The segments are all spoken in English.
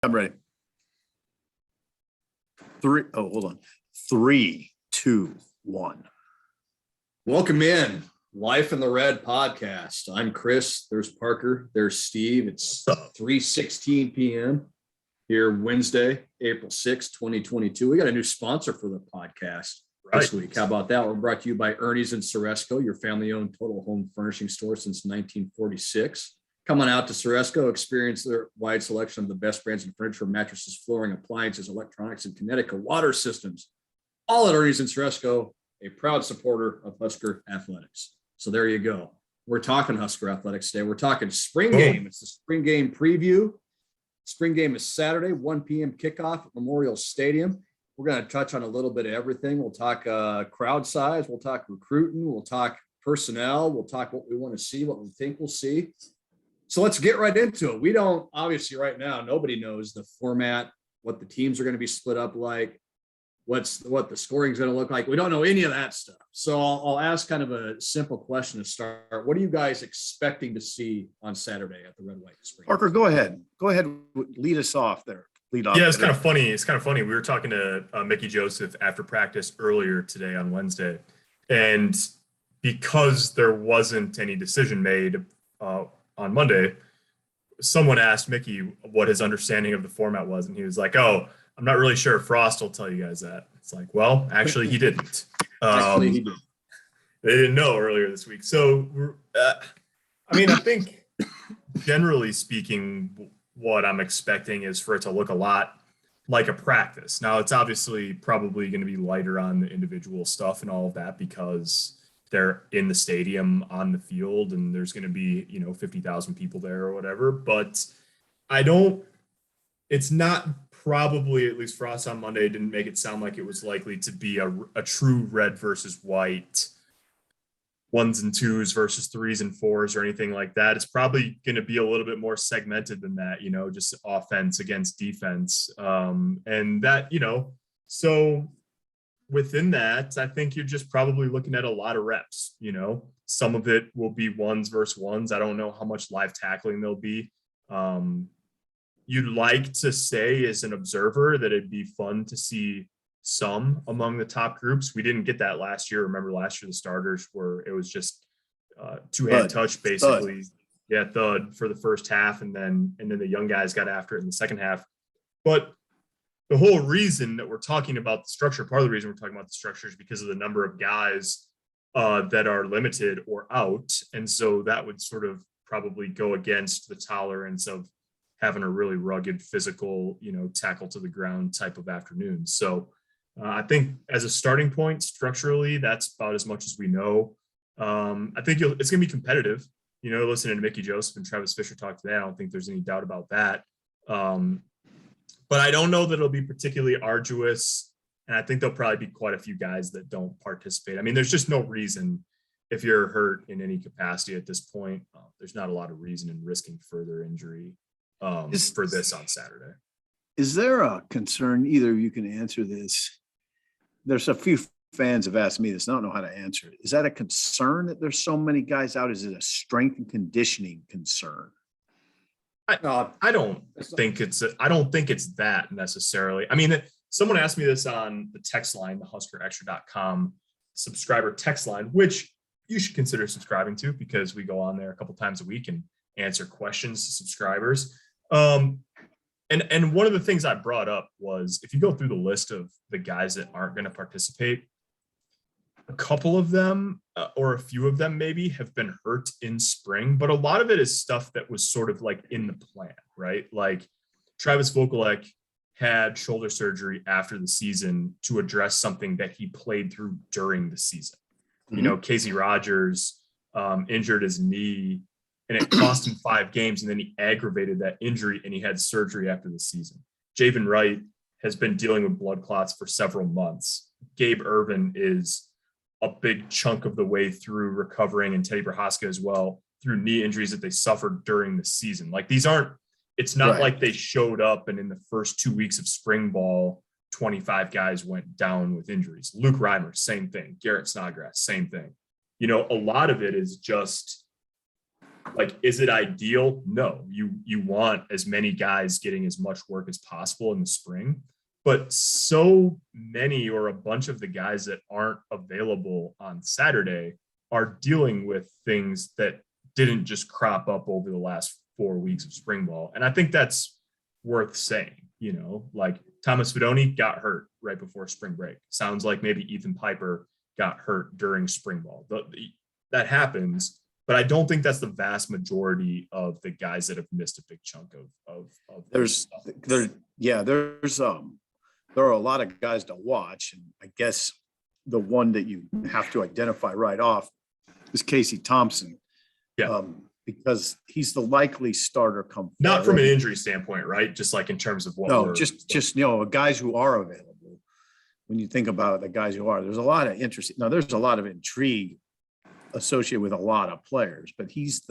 I'm ready. Hold on. 3, 2, 1. Welcome in Life in the Red podcast. I'm Chris. There's Parker. There's Steve. It's 3:16 p.m. here Wednesday, April 6, 2022. We got a new sponsor for the podcast this week. How about that? We're brought to you by Ernie's in Ceresco, your family-owned total home furnishing store since 1946. Come on out to Ceresco, experience their wide selection of the best brands in furniture, mattresses, flooring, appliances, electronics, and Connecticut water systems. All at Ernie's in Ceresco, a proud supporter of Husker athletics. So there you go. We're talking Husker athletics today. We're talking spring game. It's the spring game preview. Spring game is Saturday, 1 p.m. kickoff at Memorial Stadium. We're going to touch on a little bit of everything. We'll talk crowd size. We'll talk recruiting. We'll talk personnel. We'll talk what we want to see, what we think we'll see. So let's get right into it. We don't, obviously right now, nobody knows the format, what the teams are going to be split up like, what the scoring is going to look like. We don't know any of that stuff. So I'll ask kind of a simple question to start. What are you guys expecting to see on Saturday at the Red White Spring? Parker, go ahead. Go ahead. Lead us off there. Yeah, it's kind of funny. It's kind of funny. We were talking to Mickey Joseph after practice earlier today on Wednesday. And because there wasn't any decision made on Monday, someone asked Mickey what his understanding of the format was. And he was like, I'm not really sure. Frost will tell you guys that. It's like, well, actually he didn't. Actually, he did. They didn't know earlier this week. So, I think generally speaking, what I'm expecting is for it to look a lot like a practice. Now, it's obviously probably going to be lighter on the individual stuff and all of that because they're in the stadium on the field and there's going to be, 50,000 people there or whatever. But it's not probably, at least for us on Monday, didn't make it sound like it was likely to be a true red versus white, 1s and 2s versus 3s and 4s or anything like that. It's probably going to be a little bit more segmented than that, just offense against defense. And that, so within that, I think you're just probably looking at a lot of reps, some of it will be 1s versus 1s. I don't know how much live tackling there'll be. You'd like to say as an observer that it'd be fun to see some among the top groups. We didn't get that last year. Remember last year, the starters it was just two-hand touch basically. Yeah, thud for the first half. And then the young guys got after it in the second half. But the whole reason that we're talking about the structure, part of the reason we're talking about the structure is because of the number of guys that are limited or out. And so that would sort of probably go against the tolerance of having a really rugged physical, tackle to the ground type of afternoon. So I think as a starting point, structurally, that's about as much as we know. I think it's going to be competitive, listening to Mickey Joseph and Travis Fisher talk today. I don't think there's any doubt about that. But I don't know that it'll be particularly arduous. And I think there'll probably be quite a few guys that don't participate. There's just no reason if you're hurt in any capacity at this point. There's not a lot of reason in risking further injury for this on Saturday. Is there a concern, either of you can answer this? There's a few fans have asked me this, and I don't know how to answer it. Is that a concern that there's so many guys out? Is it a strength and conditioning concern? I don't think it's that necessarily. Someone asked me this on the text line, the HuskerExtra.com subscriber text line, which you should consider subscribing to because we go on there a couple times a week and answer questions to subscribers. And one of the things I brought up was if you go through the list of the guys that aren't going to participate, a couple of them or a few of them maybe have been hurt in spring, but a lot of it is stuff that was sort of like in the plan, right? Like Travis Vokalek had shoulder surgery after the season to address something that he played through during the season. Mm-hmm. Casey Rogers injured his knee and it cost him 5 games, and then he aggravated that injury and he had surgery after the season. Javen Wright has been dealing with blood clots for several months. Gabe Ervin is a big chunk of the way through recovering, and Teddy Prohaska as well, through knee injuries that they suffered during the season. Like it's not like they showed up and in the first 2 weeks of spring ball, 25 guys went down with injuries. Luke Reimer, same thing. Garrett Snodgrass, same thing. A lot of it is just Like, is it ideal? No. You want as many guys getting as much work as possible in the spring, but so many or a bunch of the guys that aren't available on Saturday are dealing with things that didn't just crop up over the last 4 weeks of spring ball. And I think that's worth saying, like Thomas Fedoni got hurt right before spring break. Sounds like maybe Ethan Piper got hurt during spring ball. That happens, but I don't think that's the vast majority of the guys that have missed a big chunk of there are a lot of guys to watch, and I guess the one that you have to identify right off is Casey Thompson. Yeah. Because he's the likely starter come not from an injury standpoint, right? Just like in terms of what guys who are available. When you think about the guys who are, there's a lot of interest. Now there's a lot of intrigue associated with a lot of players, but he's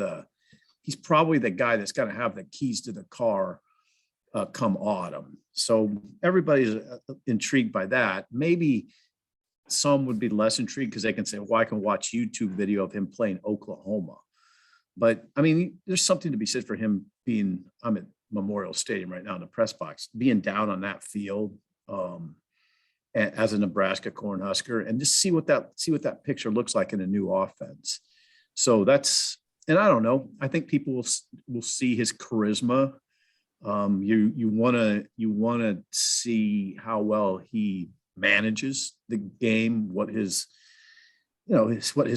probably the guy that's going to have the keys to the car come autumn. So everybody's intrigued by that. Maybe some would be less intrigued because they can say, well, I can watch YouTube video of him playing Oklahoma. But I mean, there's something to be said for him being, I'm at Memorial Stadium right now in the press box, being down on that field as a Nebraska Cornhusker, and just see what that picture looks like in a new offense. So and I don't know, I think people will see his charisma. You want to see how well he manages the game, what his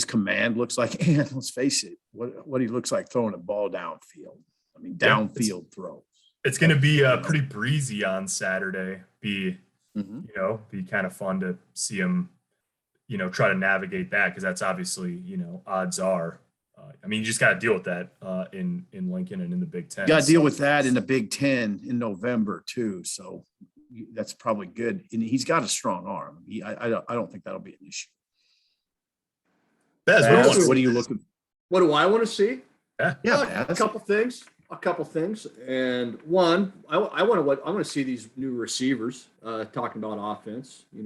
command looks like, and let's face it, what he looks like throwing a ball downfield. I mean, downfield throws. It's going to be pretty breezy on Saturday. Be kind of fun to see him, try to navigate that, because that's obviously, odds are. I mean, you just got to deal with that in Lincoln and in the Big Ten. You got to deal with that in the Big Ten in November too. So that's probably good. And he's got a strong arm. I don't think that'll be an issue. Baz, what are you looking? What do I want to see? Yeah, a couple things. And one, I want to see these new receivers talking about offense. I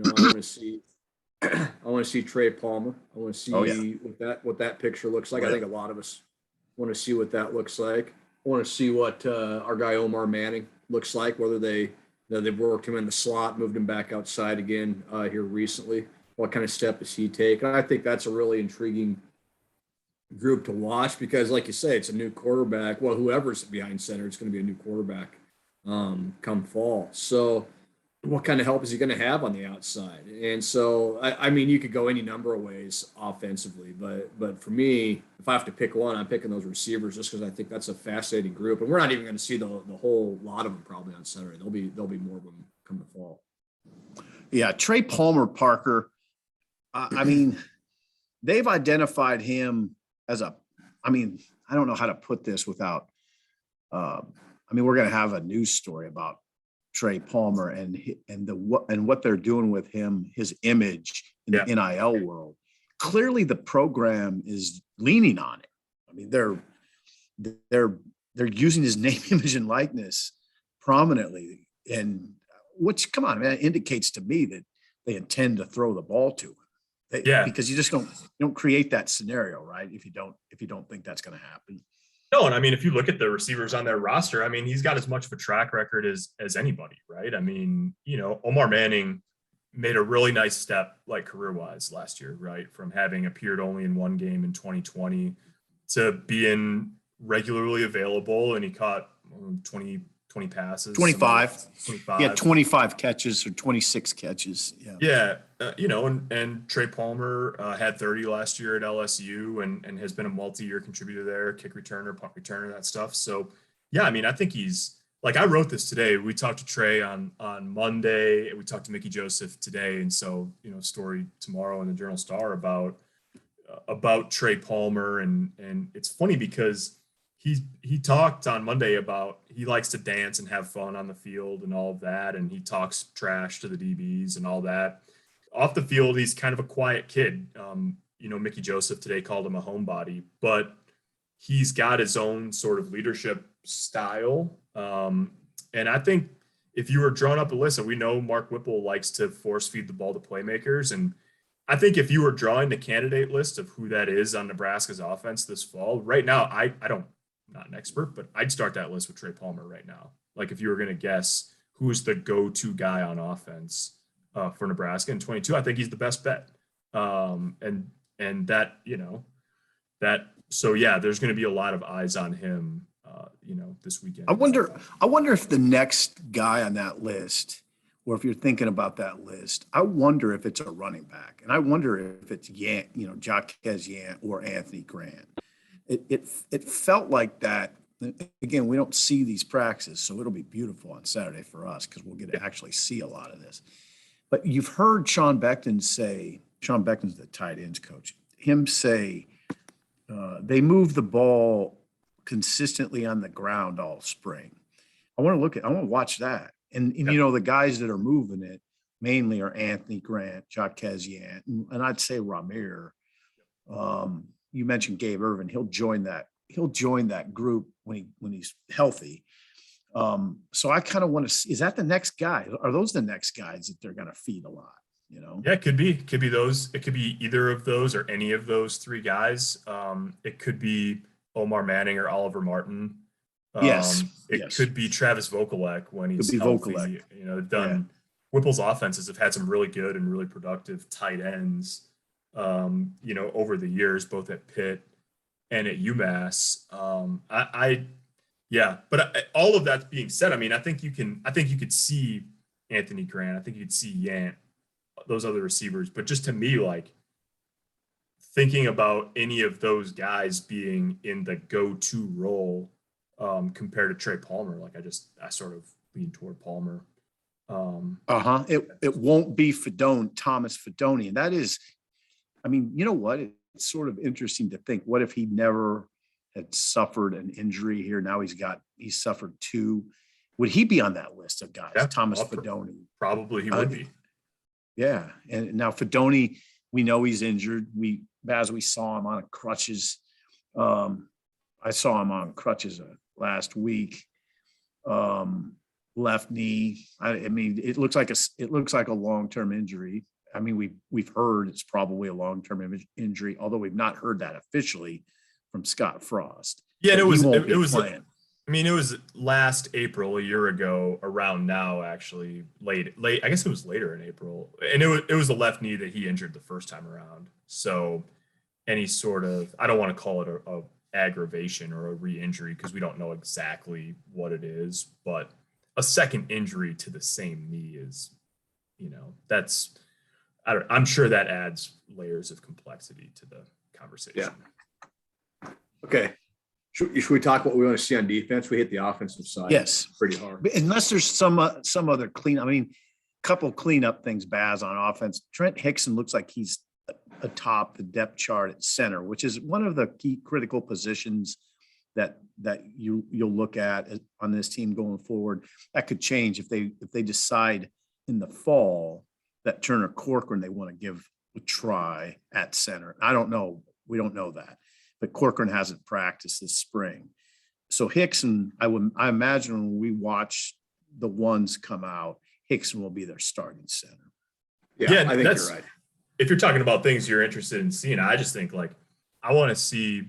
want to see Trey Palmer. I want to see what that picture looks like. Right. I think a lot of us want to see what that looks like. I want to see what our guy Omar Manning looks like, whether they've worked him in the slot, moved him back outside again here recently. What kind of step does he take? And I think that's a really intriguing group to watch because, like you say, it's a new quarterback. Well, whoever's behind center, it's going to be a new quarterback come fall. So what kind of help is he going to have on the outside? And so, I mean, you could go any number of ways offensively, but for me, if I have to pick one, I'm picking those receivers just because I think that's a fascinating group. And we're not even going to see the whole lot of them probably on Saturday. There'll be more of them come the fall. Yeah, Trey Palmer, Parker. I mean, they've identified him as I don't know how to put this without, we're going to have a news story about Trey Palmer and what they're doing with him, his image in the NIL world. Clearly the program is leaning on it. I mean, they're using his name, image, and likeness prominently, and which, come on, man, indicates to me that they intend to throw the ball to him. Because you just don't create that scenario, right? If you don't think that's going to happen. No, and I mean, if you look at the receivers on their roster, I mean, he's got as much of a track record as anybody, right? I mean, Omar Manning made a really nice step, like career-wise last year, right? From having appeared only in one game in 2020 to being regularly available, and he caught 20 passes. 25. He had 25 catches or 26 catches. Yeah. And Trey Palmer had 30 last year at LSU and has been a multi-year contributor there, kick returner, punt returner, that stuff. So, yeah, I mean, I think he's like, I wrote this today. We talked to Trey on Monday. We talked to Mickey Joseph today. And so, story tomorrow in the Journal Star about Trey Palmer. And it's funny because he talked on Monday about he likes to dance and have fun on the field and all of that. And he talks trash to the DBs and all that. Off the field, he's kind of a quiet kid. Mickey Joseph today called him a homebody, but he's got his own sort of leadership style. And I think if you were drawing up a list, and we know Mark Whipple likes to force feed the ball to playmakers. And I think if you were drawing the candidate list of who that is on Nebraska's offense this fall, right now, I don't not an expert, but I'd start that list with Trey Palmer right now. Like if you were going to guess who's the go-to guy on offense for Nebraska in 22, I think he's the best bet. And that, so yeah, there's going to be a lot of eyes on him, this weekend. I wonder if the next guy on that list, or if you're thinking about that list, I wonder if it's a running back, and I wonder if it's Jaquez Yant or Anthony Grant. It felt like that. Again, we don't see these practices, so it'll be beautiful on Saturday for us because we'll get to actually see a lot of this. But you've heard Sean Beckton's the tight ends coach, him say they move the ball consistently on the ground all spring. I want to watch that. And the guys that are moving it mainly are Anthony Grant, Jaquez Yant, and I'd say Ramir. You mentioned Gabe Irvin. He'll join that group when he's healthy. So I kind of want to see, is that the next guy? Are those the next guys that they're going to feed a lot? Yeah, it could be those. It could be either of those or any of those three guys. It could be Omar Manning or Oliver Martin. Yes. Could be Travis Vokalek when he's healthy. Vokalek. Whipple's offenses have had some really good and really productive tight ends, over the years, both at Pitt and at UMass. But all of that being said, I think you could see Anthony Grant. I think you could see Yant, those other receivers. But just to me, like thinking about any of those guys being in the go-to role compared to Trey Palmer, like I sort of lean toward Palmer. It won't be Thomas Fidone. And that is, you know what? It's sort of interesting to think, what if he never had suffered an injury here? Now he's suffered two. Would he be on that list of guys? Yeah, Thomas Fidone. Probably he would be. Yeah. And now Fidone, we know he's injured. We saw him on crutches. I saw him on crutches last week. Left knee. It looks like a long-term injury. We've heard it's probably a long-term injury, although we've not heard that officially from Scott Frost. Yeah, it was last April, a year ago, around now, actually, late. I guess it was later in April, and it was the left knee that he injured the first time around. So any sort of, I don't want to call it a aggravation or a re-injury because we don't know exactly what it is, but a second injury to the same knee is, I'm sure that adds layers of complexity to the conversation. Yeah. Okay. Should we talk what we want to see on defense? We hit the offensive side. Yes. Pretty hard. Unless there's some other couple cleanup things, Baz, on offense. Trent Hickson looks like he's atop the depth chart at center, which is one of the key critical positions that you'll look at on this team going forward. That could change if they decide in the fall that Turner Corcoran they want to give a try at center. I don't know. We don't know that. But Corcoran hasn't practiced this spring. So Hickson, I imagine when we watch the ones come out, Hickson will be their starting center. Yeah, I think you're right. If you're talking about things you're interested in seeing, I just think I want to see,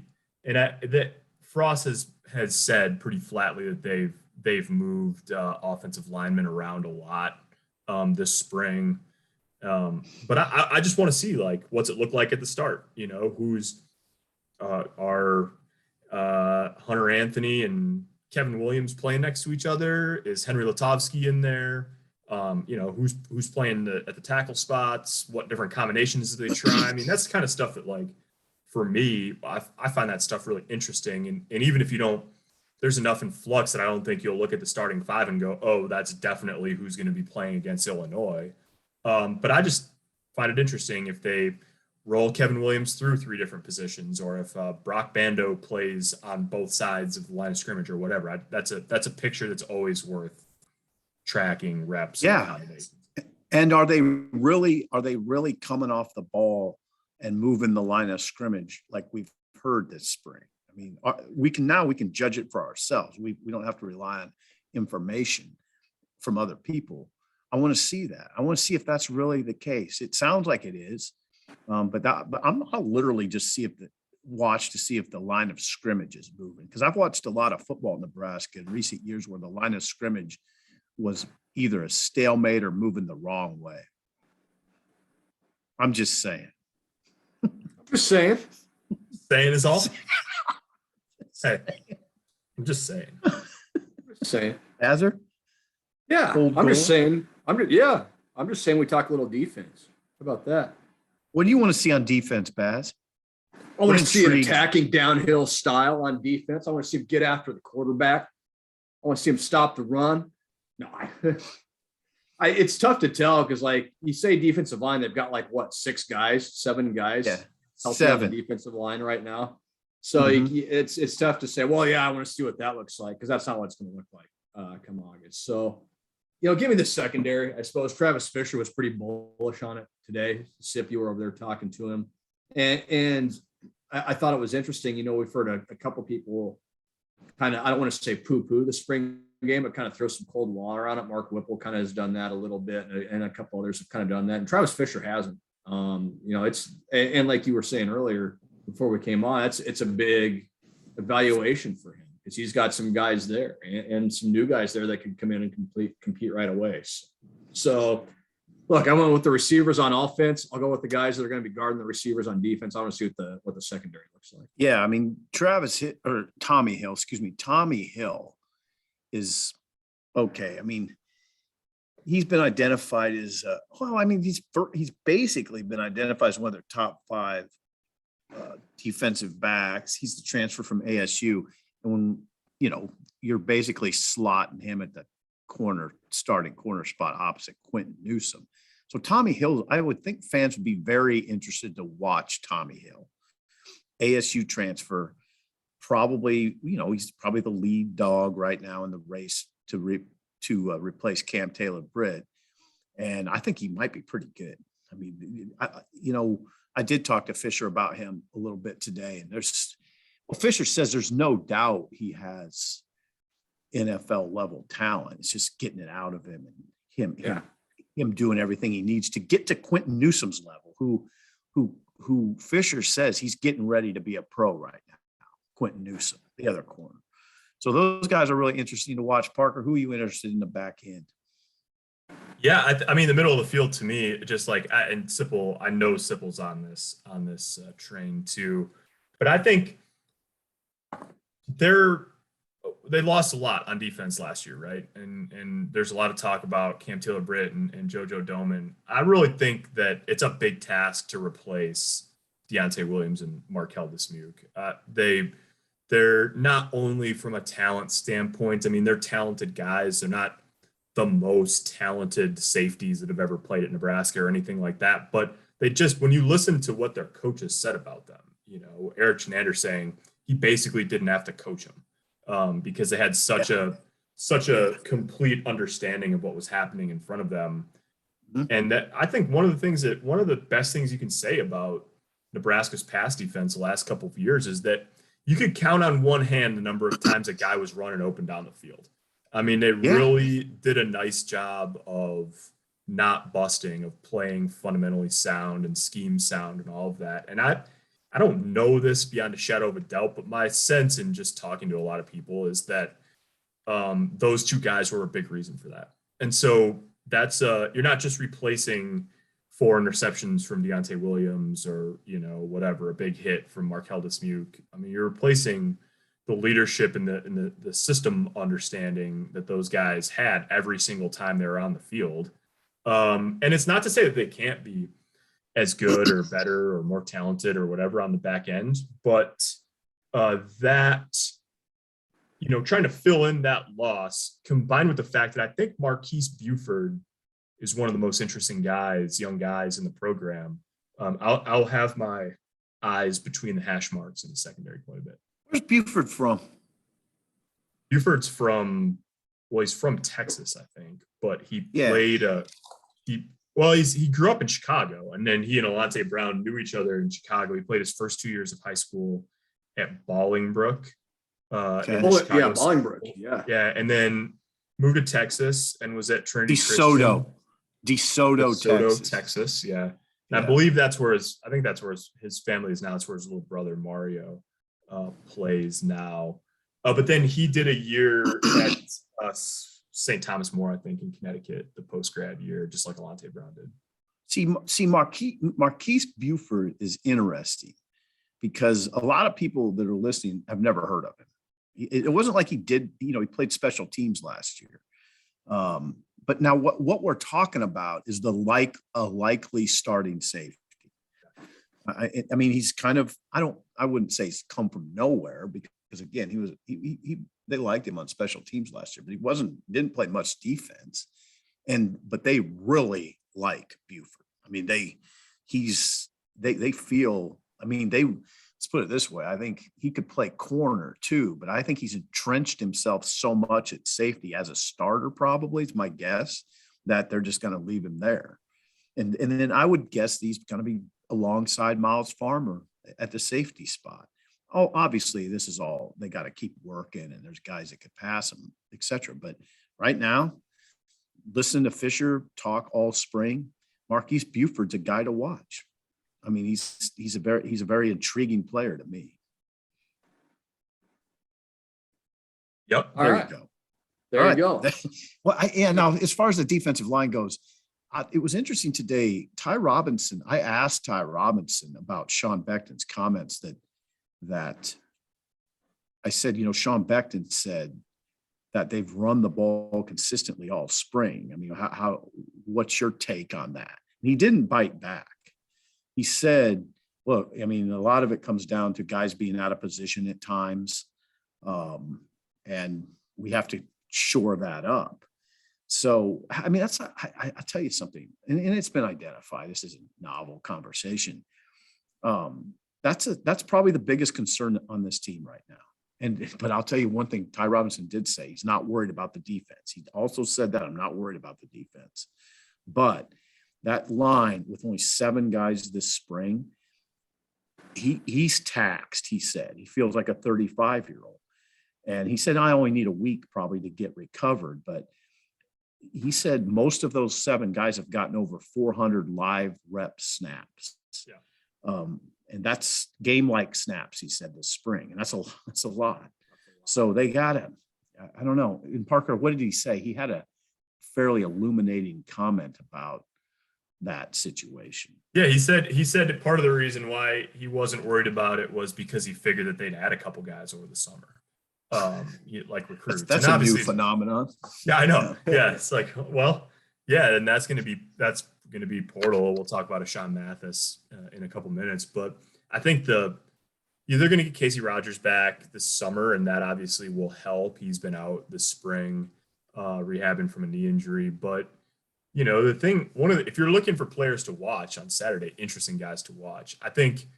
and that Frost has said pretty flatly that they've moved offensive linemen around a lot this spring. But I just want to see what's it look like at the start? Who's are Hunter Anthony and Kevin Williams playing next to each other? Is Henry Latovsky in there? Who's playing at the tackle spots? What different combinations do they try? That's the kind of stuff that for me, I find that stuff really interesting. And even if you don't, there's enough in flux that I don't think you'll look at the starting five and go, oh, that's definitely who's going to be playing against Illinois. But I just find it interesting if they roll Kevin Williams through three different positions, or if Brock Bando plays on both sides of the line of scrimmage or whatever. That's a picture that's always worth tracking reps. Yeah. And are they really coming off the ball and moving the line of scrimmage like we've heard this spring? We can judge it for ourselves. We don't have to rely on information from other people. I want to see that. I want to see if that's really the case. It sounds like it is. But I'll literally just see watch to see if the line of scrimmage is moving. Because I've watched a lot of football in Nebraska in recent years where the line of scrimmage was either a stalemate or moving the wrong way. I'm just saying. Just saying. Saying is all. Hey, I'm just saying. Just saying. Hazard? Yeah, Cold I'm just goal? saying. I'm just saying we talk a little defense. How about that? What do you want to see on defense, Baz? I want What to see an intrigues- attacking downhill style on defense. I want to see him get after the quarterback. I want to see him stop the run. No, it's tough to tell because, like, you say defensive line, they've got like what, 7 guys Yeah, helping out the 7. defensive line right now. So Mhm. it's tough to say, well, yeah, I want to see what that looks like because that's not what it's going to look like come August. So, give me the secondary. I suppose Travis Fisher was pretty bullish on it today. Sip, you were over there talking to him. And I thought it was interesting. We've heard a couple people kind of, I don't want to say poo-poo the spring game, but kind of throw some cold water on it. Mark Whipple kind of has done that a little bit, and a couple others have kind of done that. And Travis Fisher hasn't. It's, and like you were saying earlier before we came on, it's a big evaluation for him because he's got some guys there and some new guys there that can come in and compete right away. So look, I went with the receivers on offense. I'll go with the guys that are going to be guarding the receivers on defense. I want to see what the secondary looks like. Yeah, I mean, Tommy Hill is okay. I mean, he's been identified as he's basically been identified as one of their top 5 defensive backs. He's the transfer from ASU, and when you're basically slotting him at the starting corner spot opposite Quentin Newsome. So Tommy Hill, I would think fans would be very interested to watch Tommy Hill. ASU transfer, probably, he's probably the lead dog right now in the race to replace Cam Taylor-Britt. And I think he might be pretty good. I mean, I did talk to Fisher about him a little bit today, and Fisher says there's no doubt he has NFL level talent. It's just getting it out of him and him doing everything he needs to get to Quentin Newsome's level, who Fisher says he's getting ready to be a pro right now. Quentin Newsome, the other corner. So those guys are really interesting to watch. Parker, who are you interested in the back end? Yeah, I mean, the middle of the field to me, just like, and Sipple, I know Sipple's on this train too, but I think they lost a lot on defense last year, right? And there's a lot of talk about Cam Taylor-Britt and JoJo Doman. I really think that it's a big task to replace Deontay Williams and Markel Dismuke. They're not only from a talent standpoint, I mean, they're talented guys. They're not the most talented safeties that have ever played at Nebraska or anything like that. But when you listen to what their coaches said about them, Eric Chenander saying he basically didn't have to coach them because they had such a complete understanding of what was happening in front of them. Mm-hmm. And that, I think one of the best things you can say about Nebraska's pass defense the last couple of years is that you could count on one hand the number of times a guy was running open down the field. I mean, they really did a nice job of not busting, of playing fundamentally sound and scheme sound and all of that. And I don't know this beyond a shadow of a doubt, but my sense in just talking to a lot of people is that those two guys were a big reason for that. And so that's you're not just replacing 4 interceptions from Deontay Williams or, whatever, a big hit from Markel Dismuke. I mean, you're replacing the leadership and the system understanding that those guys had every single time they were on the field. And it's not to say that they can't be as good or better or more talented or whatever on the back end, but trying to fill in that loss combined with the fact that I think Marquise Buford is one of the most interesting young guys in the program. I'll have my eyes between the hash marks in the secondary quite a bit. Where's Buford from? Buford's he's from Texas, I think, but he played he grew up in Chicago, and then he and Alante Brown knew each other in Chicago. He played his first 2 years of high school at Bolingbrook. Bolingbrook. Yeah, and then moved to Texas and was at Trinity DeSoto, Texas. Texas. Yeah. And I believe that's where his family is now. That's where his little brother Mario plays now. But then he did a year at St. Thomas More, I think, in Connecticut, the post-grad year, just like Alante Brown did. See, Marquise Buford is interesting because a lot of people that are listening have never heard of him. It wasn't like he did, he played special teams last year. But now what we're talking about is a likely starting safety. I mean, he's kind of, I wouldn't say he's come from nowhere because again, they liked him on special teams last year, but he didn't play much defense. But they really like Buford. I mean, they feel, I mean, let's put it this way. I think he could play corner too, but I think he's entrenched himself so much at safety as a starter, probably, it's my guess, that they're just going to leave him there. And then I would guess he's going to be alongside Miles Farmer at the safety spot. Oh, obviously this is all, they got to keep working and there's guys that could pass him, etc. But right now, listen to Fisher talk all spring. Marquise Buford's a guy to watch. I mean, he's a very intriguing player to me. Yep. All right. You go. There you go. Well, now as far as the defensive line goes, it was interesting today. I asked Ty Robinson about Sean Beckton's comments that I said, Sean Beckton said that they've run the ball consistently all spring. I mean, what's your take on that? And he didn't bite back. He said, look, I mean, a lot of it comes down to guys being out of position at times. And we have to shore that up. So, I mean, I tell you something, and it's been identified. This is a novel conversation. That's probably the biggest concern on this team right now. But I'll tell you one thing, Ty Robinson did say he's not worried about the defense. He also said that I'm not worried about the defense. But that line with only 7 guys this spring, he's taxed, he said. He feels like a 35-year-old. And he said, I only need a week probably to get recovered. But he said most of those 7 guys have gotten over 400 live rep snaps. Yeah. And that's game-like snaps, he said, this spring. And that's a lot. So they got him. I don't know. And Parker, what did he say? He had a fairly illuminating comment about that situation. Yeah, he said part of the reason why he wasn't worried about it was because he figured that they'd add a couple guys over the summer. Like recruits. That's a new phenomenon. Yeah, I know. Yeah, it's like, well, yeah, and that's going to be portal. We'll talk about Ochaun Mathis in a couple minutes, but I think they're going to get Casey Rogers back this summer, and that obviously will help. He's been out this spring rehabbing from a knee injury, but if you're looking for players to watch on Saturday, interesting guys to watch, I think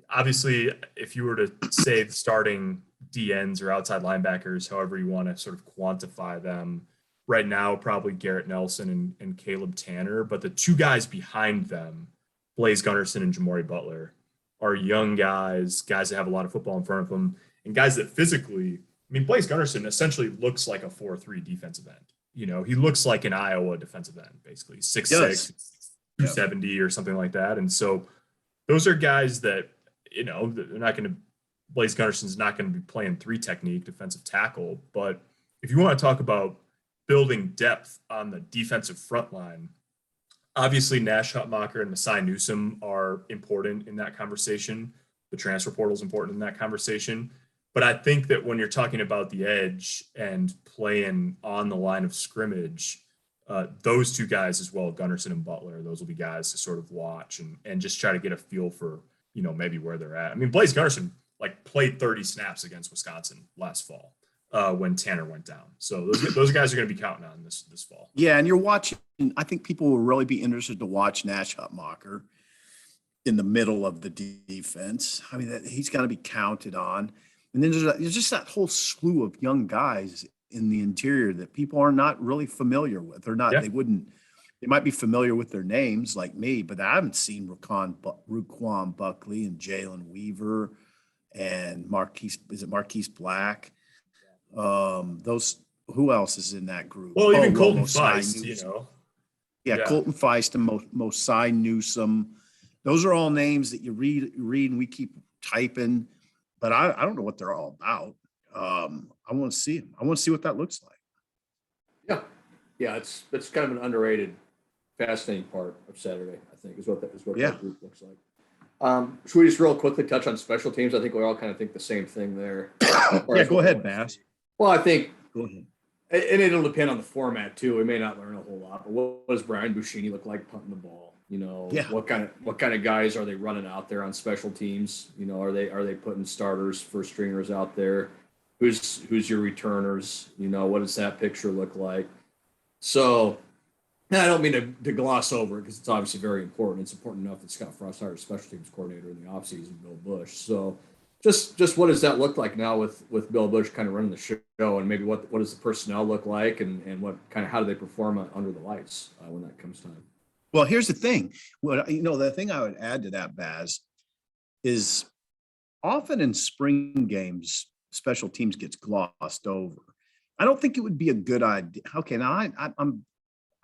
obviously if you were to say the starting DNs or outside linebackers, however you want to sort of quantify them, right now, probably Garrett Nelson and Caleb Tanner, but the 2 guys behind them, Blaise Gunnerson and Jamori Butler, are young guys that have a lot of football in front of them, and guys that physically, I mean, Blaise Gunnerson essentially looks like a 4-3 defensive end. He looks like an Iowa defensive end, basically 6'6", 270 or something like that. And so those are guys that, they're not going to, Blaise Gunnerson's not going to be playing 3 technique defensive tackle. But if you want to talk about building depth on the defensive front line, obviously Nash Hutmacher and Masai Newsome are important in that conversation. The transfer portal is important in that conversation. But I think that when you're talking about the edge and playing on the line of scrimmage, those 2 guys as well, Gunnerson and Butler, those will be guys to sort of watch and just try to get a feel for, maybe where they're at. I mean, Blaise Gunnerson played 30 snaps against Wisconsin last fall when Tanner went down. So those guys are going to be counting on this fall. Yeah, and you're watching. I think people will really be interested to watch Nash Hutmacher in the middle of the defense. I mean, he's got to be counted on. And then there's just that whole slew of young guys in the interior that people are not really familiar with. They might be familiar with their names like me, but I haven't seen Ruquan Buckley and Jalen Weaver and Marquise Black. Who else is in that group? Well, even Colton Feist, Yeah, Colton Feist and Mosai Newsome. Those are all names that you read and we keep typing, but I don't know what they're all about. I want to see them. I want to see what that looks like. Yeah. Yeah. It's kind of an underrated, fascinating part of Saturday, I think, is what that group looks like. Should we just real quickly touch on special teams? I think we all kind of think the same thing there. Yeah, go ahead, Bass. Well, I think, Go ahead. and it'll depend on the format too. We may not learn a whole lot, but what does Brian Buschini look like punting the ball? You know, Yeah. what kind of guys are they running out there on special teams? You know, are they putting starters, first stringers out there? Who's your returners? You know, what does that picture look like? So, and I don't mean to gloss over it because it's obviously very important. It's important enough that Scott Frost hired a special teams coordinator in the offseason, Bill Bush. So just what does that look like now with Bill Bush kind of running the show, and maybe what does the personnel look like, and what kind of how do they perform under the lights when that comes time? Well, here's the thing. The thing I would add to that, Baz, is often in spring games, special teams gets glossed over. I don't think it would be a good idea. Okay, now I don't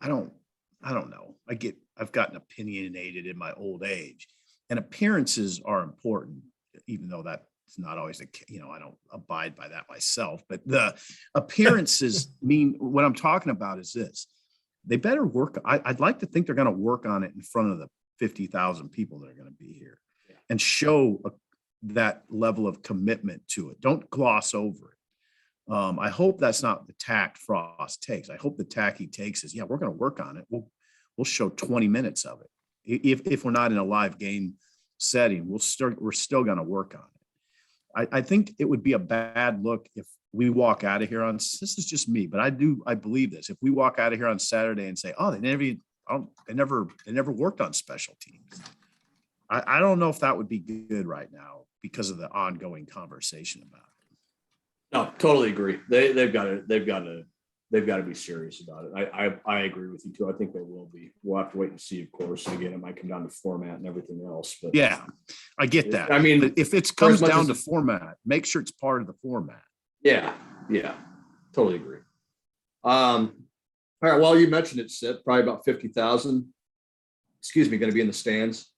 know. I've gotten opinionated in my old age, and appearances are important, even though that's not always I don't abide by that myself. But the appearances mean what I'm talking about is this. They better work. I'd like to think they're going to work on it in front of the 50,000 people that are going to be here and show that level of commitment to it. Don't gloss over it. I hope that's not the tack Frost takes. I hope the tack he takes is, we're going to work on it. We'll show 20 minutes of it. If we're not in a live game setting, we're still going to work on it. I think it would be a bad look if we walk out of here this is just me, but I believe this. If we walk out of here on Saturday and say, they never worked on special teams. I don't know if that would be good right now because of the ongoing conversation about it. No, totally agree. They've got to be serious about it. I agree with you too. I think they will be. We'll have to wait and see, of course. And again, it might come down to format and everything else. But yeah, I get that. I mean, but if it comes down to format, make sure it's part of the format. Yeah, totally agree. All right. Well, you mentioned it, Sid. Probably about 50,000. Going to be in the stands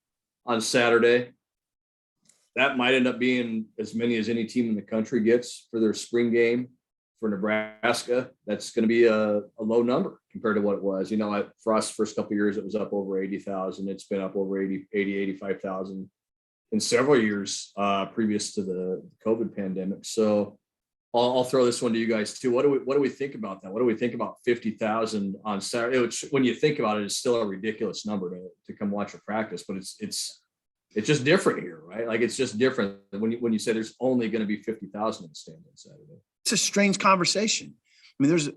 on Saturday. That might end up being as many as any team in the country gets for their spring game. For Nebraska, that's going to be a low number compared to what it was. At Frost's first couple of years, it was up over 80,000. It's been up over 85,000 in several years previous to the COVID pandemic. So I'll throw this one to you guys too. What do we think about that? What do we think about 50,000 on Saturday? Which, when you think about it, is still a ridiculous number to come watch a practice, but it's just different here, right? Like, it's just different when you say there's only going to be 50,000 in the stand on Saturday. It's a strange conversation. I mean,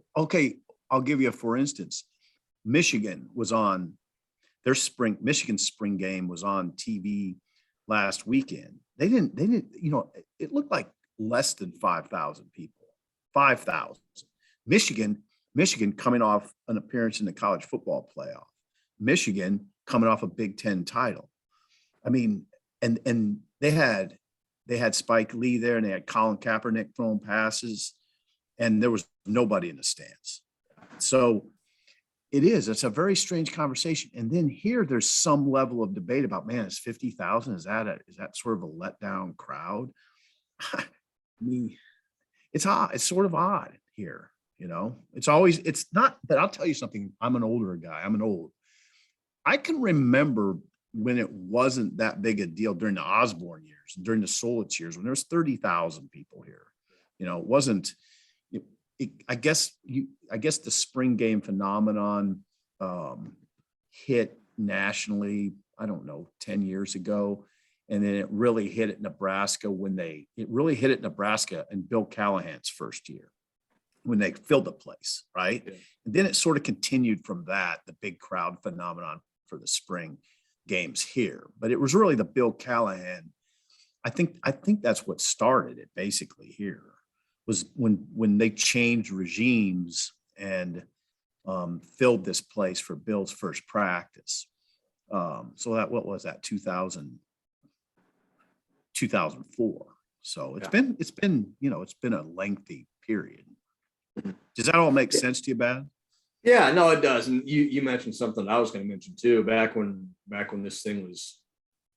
I'll give you for instance, Michigan was on Michigan's spring game was on TV last weekend. They didn't, it looked like less than 5,000 people, 5,000. Michigan coming off an appearance in the college football playoff, Michigan coming off a Big Ten title. I mean, and they had Spike Lee there, and they had Colin Kaepernick throwing passes, and there was nobody in the stands. So it's a very strange conversation. And then here there's some level of debate about, man, is 50,000, is that sort of a letdown crowd? I mean, it's odd. It's sort of odd here, it's not, but I'll tell you something. I'm an older guy. I can remember when it wasn't that big a deal during the Osborne years and during the Solitz years, when there was 30,000 people here. It wasn't, I guess the spring game phenomenon hit nationally, I don't know, 10 years ago. And then it really hit at Nebraska in Bill Callahan's first year, when they filled the place, right? Yeah. And then it sort of continued from that, the big crowd phenomenon for the spring games here. But it was really the Bill Callahan. I think that's what started it basically here, was when they changed regimes and filled this place for Bill's first practice. So what was that, 2004. So it's been a lengthy period. Does that all make sense to you, Bad? Yeah, no, it does. And you mentioned something I was going to mention too. Back when this thing was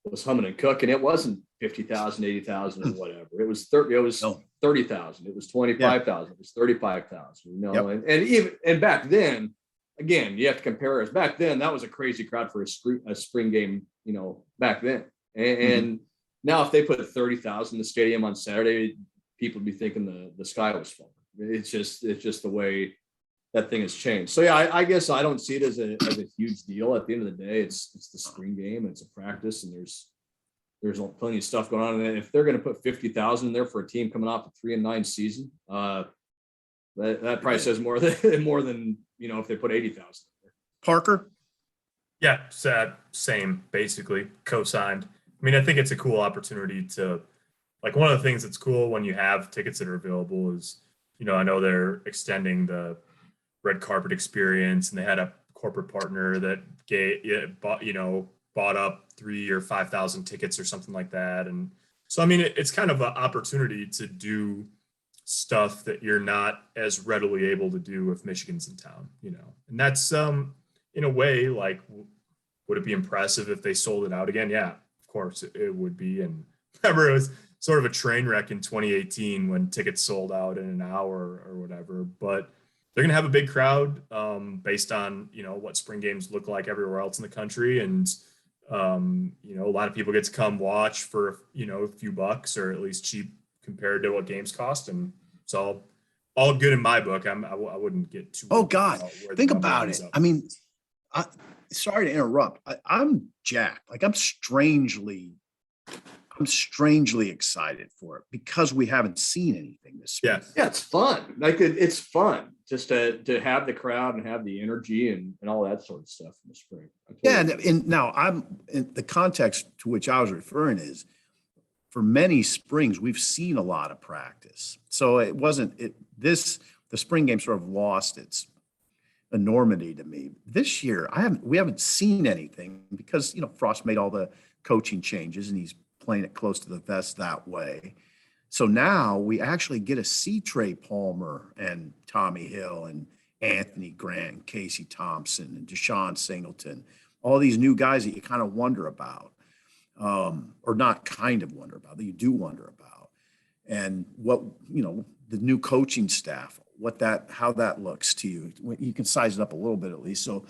was humming and cooking. It wasn't 50,000, 80,000 or whatever. It was 30. It was 30,000. It was 25,000. It was 35,000. You know, and back then, again, you have to compare us. Back then, that was a crazy crowd for a spring game. You know, back then, and now if they put 30,000 in the stadium on Saturday, people would be thinking the sky was falling. It's just the way that thing has changed. So yeah, I guess I don't see it as a huge deal. At the end of the day, it's the spring game, it's a practice, and there's plenty of stuff going on. And if they're going to put 50,000 in there for a team coming off a 3-9 season, that probably says more than you know if they put 80,000 in there. Parker? Yeah, same, basically co-signed. I mean, I think it's a cool opportunity to, like, one of the things that's cool when you have tickets that are available is, you know, I know they're extending the red carpet experience, and they had a corporate partner that bought up 3,000 or 5,000 tickets or something like that. And so, I mean, it's kind of an opportunity to do stuff that you're not as readily able to do if Michigan's in town, you know, and that's in a way, like, would it be impressive if they sold it out again? Yeah, of course it would be. And remember, it was sort of a train wreck in 2018 when tickets sold out in an hour or whatever, but they're going to have a big crowd based on, you know, what spring games look like everywhere else in the country. And, you know, a lot of people get to come watch for, you know, a few bucks, or at least cheap compared to what games cost. And it's all good in my book. I wouldn't get too. Oh God, think about it. I mean, sorry to interrupt. I'm jacked. Like I'm strangely excited for it because we haven't seen anything this spring. Yeah, it's fun. Like it's fun just to have the crowd and have the energy and all that sort of stuff in the spring. Yeah, and now I'm in the context to which I was referring is for many springs we've seen a lot of practice, so it wasn't the spring game sort of lost its enormity to me this year. We haven't seen anything because, you know, Frost made all the coaching changes and he's playing it close to the vest that way. So now we actually get to see Trey Palmer and Tommy Hill and Anthony Grant and Casey Thompson and Deshaun Singleton, all these new guys that you kind of wonder about, or not kind of wonder about, that you do wonder about. And what, you know, the new coaching staff, how that looks to you. You can size it up a little bit at least. So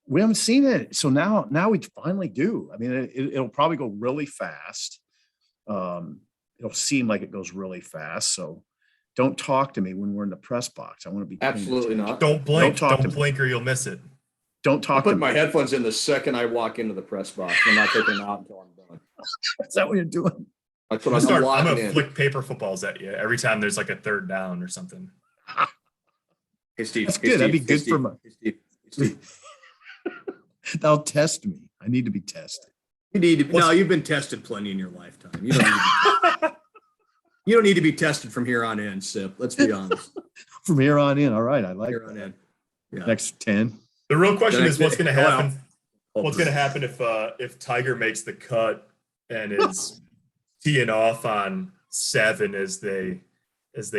we haven't seen it. So now we finally do. I mean, it'll probably go really fast. It'll seem like it goes really fast. So don't talk to me when we're in the press box. I want to be absolutely not. Don't blink. Don't blink or you'll miss it. Don't talk. I put my headphones in the second I walk into the press box. I'm not taking them out until I'm done. Is that what you're doing? That's what I'm gonna flick paper footballs at you every time there's like a third down or something. Hey Steve, that's good. That'd be good for my. Steve. They'll test me. I need to be tested. You need to. No, you've been tested plenty in your lifetime. You don't need to be tested from here on in, Sip. Let's be honest. From here on in, all right. I like here on in. Yeah. Next 10. The real question is what's going to happen. What's going to happen if Tiger makes the cut and is teeing off on 7 as they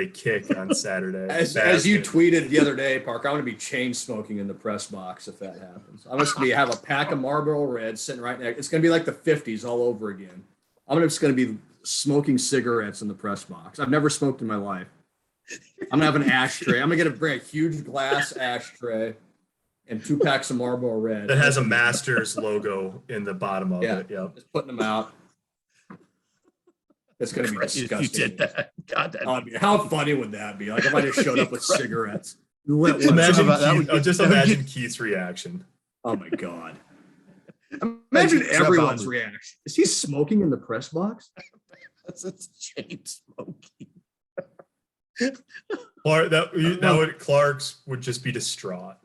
kick on Saturday. As you tweeted the other day, Parker, I'm going to be chain smoking in the press box if that happens. I'm just going to have a pack of Marlboro Reds sitting right next. It's going to be like the 50s all over again. I'm just going to be smoking cigarettes in the press box. I've never smoked in my life. I'm going to have an ashtray. I'm going to bring a huge glass ashtray and 2 packs of Marlboro Red. That has a Masters logo in the bottom of it. Yeah. Just putting them out. It's going to be disgusting. You did that. God, how funny would that be? Like if I just showed up with cigarettes. Imagine Keith's reaction. Oh my God. Imagine everyone's reaction. Is he smoking in the press box? That's chain smoking. Clark's would just be distraught.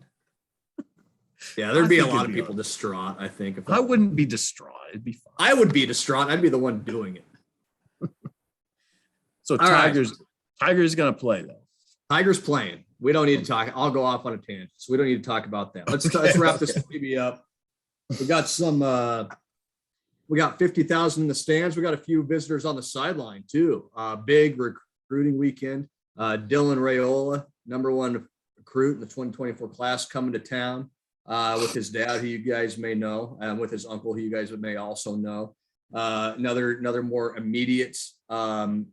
Yeah, there'd be a lot of people distraught, I think. I wouldn't be distraught. It'd be fine. I would be distraught. I'd be the one doing it. So Tiger's going to play, though. Tiger's playing. We don't need to talk. I'll go off on a tangent, so we don't need to talk about that. Let's wrap this baby up. We got 50,000 in the stands. We got a few visitors on the sideline, too. Big recruiting weekend. Dylan Raiola, #1 recruit in the 2024 class, coming to town with his dad, who you guys may know, and with his uncle, who you guys may also know. Another more immediate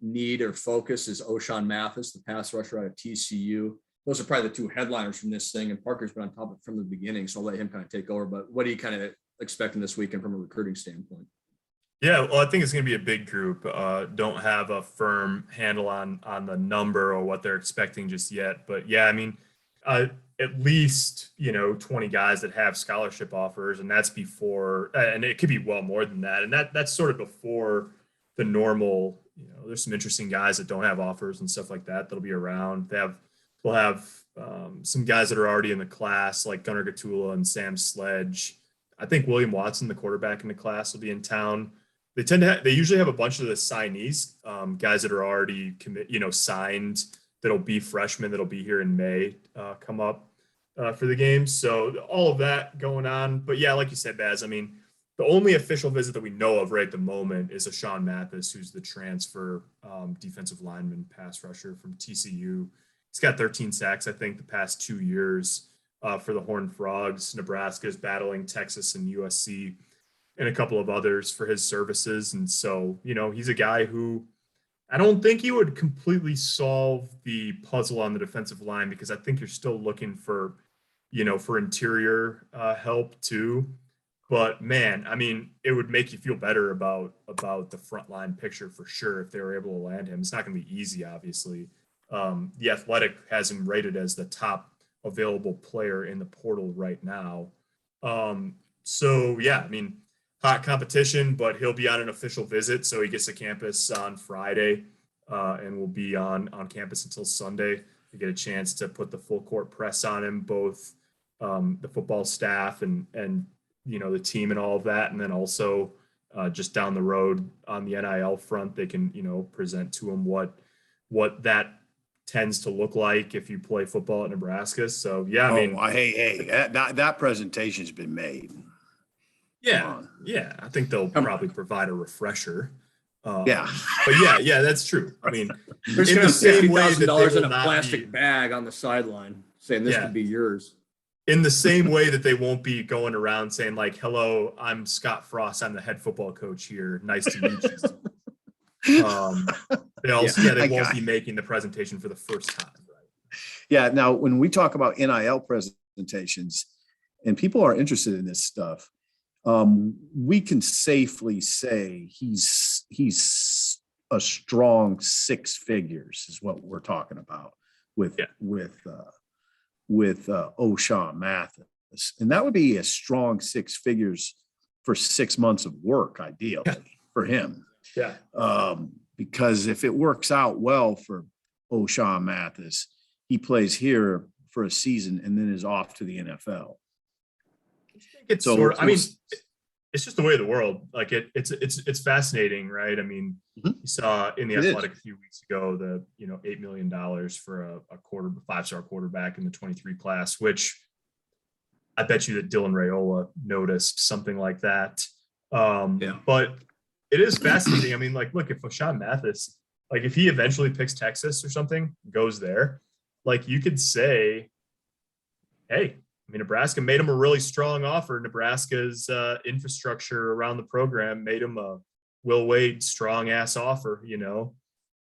need or focus is Ochaun Mathis, the pass rusher out of TCU. Those are probably the two headliners from this thing, and Parker's been on top of it from the beginning, so I'll let him kind of take over. But what are you kind of expecting this weekend from a recruiting standpoint? Yeah, well, I think it's going to be a big group. Don't have a firm handle on the number or what they're expecting just yet, but yeah, I mean, at least 20 guys that have scholarship offers, and that's before, and it could be well more than that, and that's sort of before the normal. There's some interesting guys that don't have offers and stuff like that that'll be around. We'll have some guys that are already in the class, like Gunnar Gatula and Sam Sledge. I think William Watson, the quarterback in the class, will be in town. They usually have a bunch of the signees, guys that are already signed, that'll be freshmen, that'll be here in May, come up for the game. So all of that going on. But yeah, like you said, Baz, I mean, the only official visit that we know of right at the moment is Ochaun Mathis, who's the transfer defensive lineman pass rusher from TCU. He's got 13 sacks, I think, the past 2 years for the Horned Frogs. Nebraska is battling Texas and USC and a couple of others for his services. And so, he's a guy who I don't think he would completely solve the puzzle on the defensive line, because I think you're still looking for interior help too. But man, I mean, it would make you feel better about the front line picture for sure if they were able to land him. It's not going to be easy, obviously. The Athletic has him rated as the top available player in the portal right now. So yeah, I mean, hot competition, but he'll be on an official visit. So he gets to campus on Friday and will be on campus until Sunday. We get a chance to put the full court press on him, both the football staff and the team and all of that. And then also just down the road on the NIL front, they can, present to him what that tends to look like if you play football at Nebraska. So yeah, I mean, hey, that presentation's been made. Yeah, I think they'll probably provide a refresher. But yeah, that's true. I mean, there's in the same way that $50,000 in a plastic bag on the sideline saying this could be yours. In the same way that they won't be going around saying like, "Hello, I'm Scott Frost. I'm the head football coach here. Nice to meet you." They won't be making the presentation for the first time, right? Yeah. Now, when we talk about NIL presentations, and people are interested in this stuff, we can safely say he's a strong six figures is what we're talking about with Ochaun Mathis, and that would be a strong six figures for 6 months of work, ideally for him. Yeah. Because if it works out well for Ochaun Mathis, he plays here for a season and then is off to the NFL. It's just the way of the world. Like it's fascinating, right? I mean, you saw in the Athletic a few weeks ago the $8 million for a 5-star quarterback in the 23 class, which I bet you that Dylan Raiola noticed something like that. But it is fascinating. I mean, like, look, if Ochaun Mathis, like, if he eventually picks Texas or something, goes there, like, you could say, hey, I mean, Nebraska made him a really strong offer. Nebraska's infrastructure around the program made him a Will Wade strong ass offer,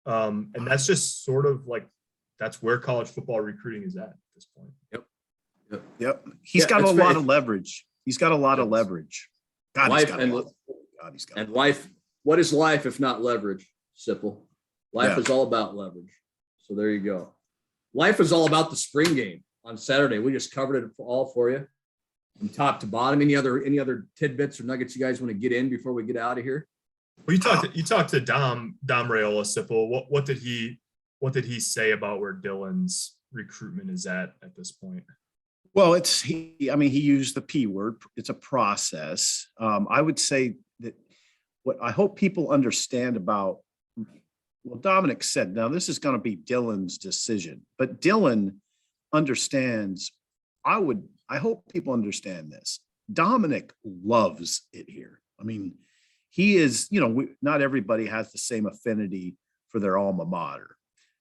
and that's just sort of like, that's where college football recruiting is at this point. Yep. He's got a lot of leverage. He's got a lot of leverage. God, he's got life. What is life if not leverage? Sipple. Life is all about leverage. So there you go. Life is all about the spring game on Saturday. We just covered it all for you from top to bottom. Any other tidbits or nuggets you guys want to get in before we get out of here? Well, you talked to Dom Raiola, Sipple. What did he say about where Dylan's recruitment is at this point? Well, he used the P word. It's a process. I would say that what I hope people understand about, well, Dominic said, now this is going to be Dylan's decision, but Dylan understands. I hope people understand this. Dominic loves it here. I mean, he is, not everybody has the same affinity for their alma mater.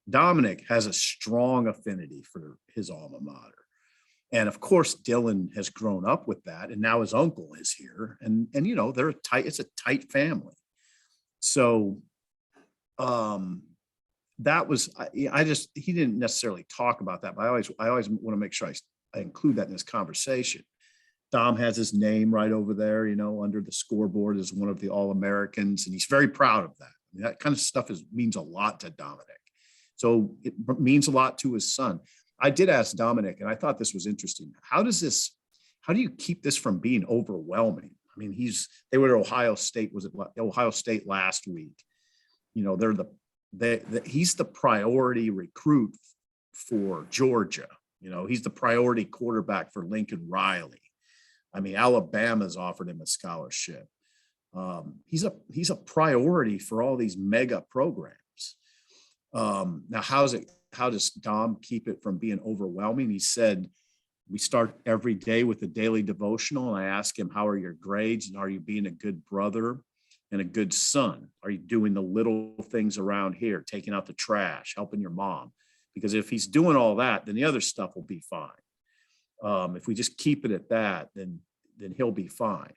Dominic has a strong affinity for his alma mater. And of course, Dylan has grown up with that. And now his uncle is here. And they're it's a tight family. So that was, he didn't necessarily talk about that, but I always want to make sure I include that in this conversation. Dom has his name right over there, under the scoreboard as one of the All-Americans, and he's very proud of that. I mean, that kind of stuff means a lot to Dominic. So it means a lot to his son. I did ask Dominic, and I thought this was interesting. How do you keep this from being overwhelming? I mean, they were at Ohio State. Was it Ohio State last week? He's the priority recruit for Georgia. He's the priority quarterback for Lincoln Riley. I mean, Alabama's offered him a scholarship. He's a priority for all these mega programs. Now, how does Dom keep it from being overwhelming? He said, we start every day with a daily devotional. And I ask him, how are your grades? And are you being a good brother and a good son? Are you doing the little things around here, taking out the trash, helping your mom? Because if he's doing all that, then the other stuff will be fine. If we just keep it at that, then he'll be fine.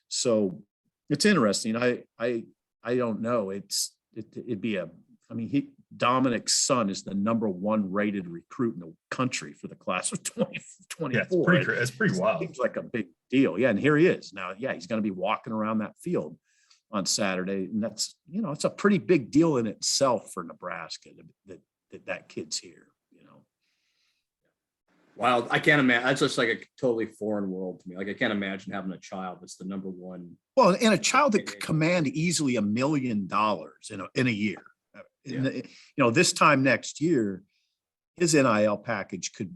So it's interesting. I don't know. It'd be Dominic's son is the #1 rated recruit in the country for the class of 2024. Yeah, it's pretty wild. Seems like a big deal. Yeah, and here he is now. Yeah, he's going to be walking around that field on Saturday, and that's it's a pretty big deal in itself for Nebraska that kid's here. Wow, I can't imagine. That's just like a totally foreign world to me. Like, I can't imagine having a child that's the #1. Well, and a child that could command easily $1 million in a year. Yeah. This time next year, his NIL package could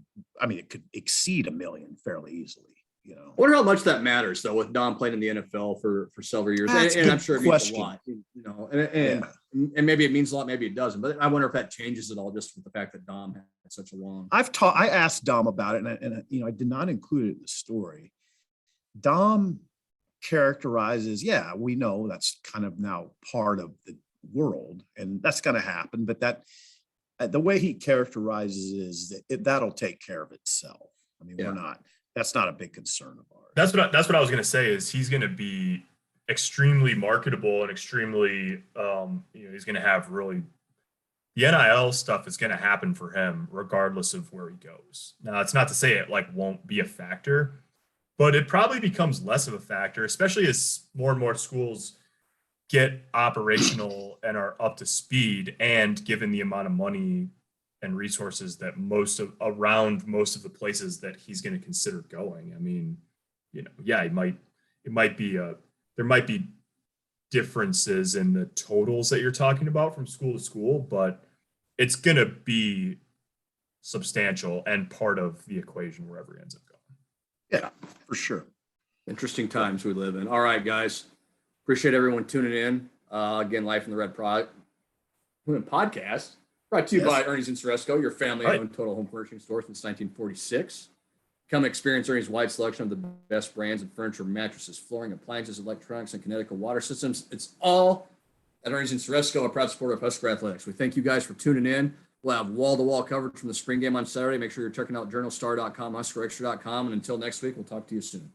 exceed $1 million fairly easily. I wonder how much that matters, though, with Dom playing in the NFL for several years. And I'm sure it means a lot, and maybe it means a lot, maybe it doesn't. But I wonder if that changes at all, just with the fact that Dom had such a long. I asked Dom about it, and I did not include it in the story. Dom characterizes, we know that's kind of now part of the world, and that's going to happen. But that the way he characterizes is that that'll take care of itself. I mean, that's not a big concern of ours. That's what I was going to say is he's going to be extremely marketable and extremely, he's going to have really, the NIL stuff is going to happen for him regardless of where he goes. Now, it's not to say it won't be a factor, but it probably becomes less of a factor, especially as more and more schools get operational and are up to speed, and given the amount of money and resources that most of the places that he's going to consider going. I mean, there might be differences in the totals that you're talking about from school to school, but it's going to be substantial and part of the equation wherever he ends up going. Yeah, for sure. Interesting times we live in. All right, guys. Appreciate everyone tuning in. Again, Life in the Red podcast. Brought to you by Ernie's in Ceresco, your family-owned total home furnishing store since 1946. Come experience Ernie's wide selection of the best brands in furniture, mattresses, flooring, appliances, electronics, and Connecticut water systems. It's all at Ernie's in Ceresco, a proud supporter of Husker Athletics. We thank you guys for tuning in. We'll have wall-to-wall coverage from the spring game on Saturday. Make sure you're checking out journalstar.com, huskerextra.com, and until next week, we'll talk to you soon.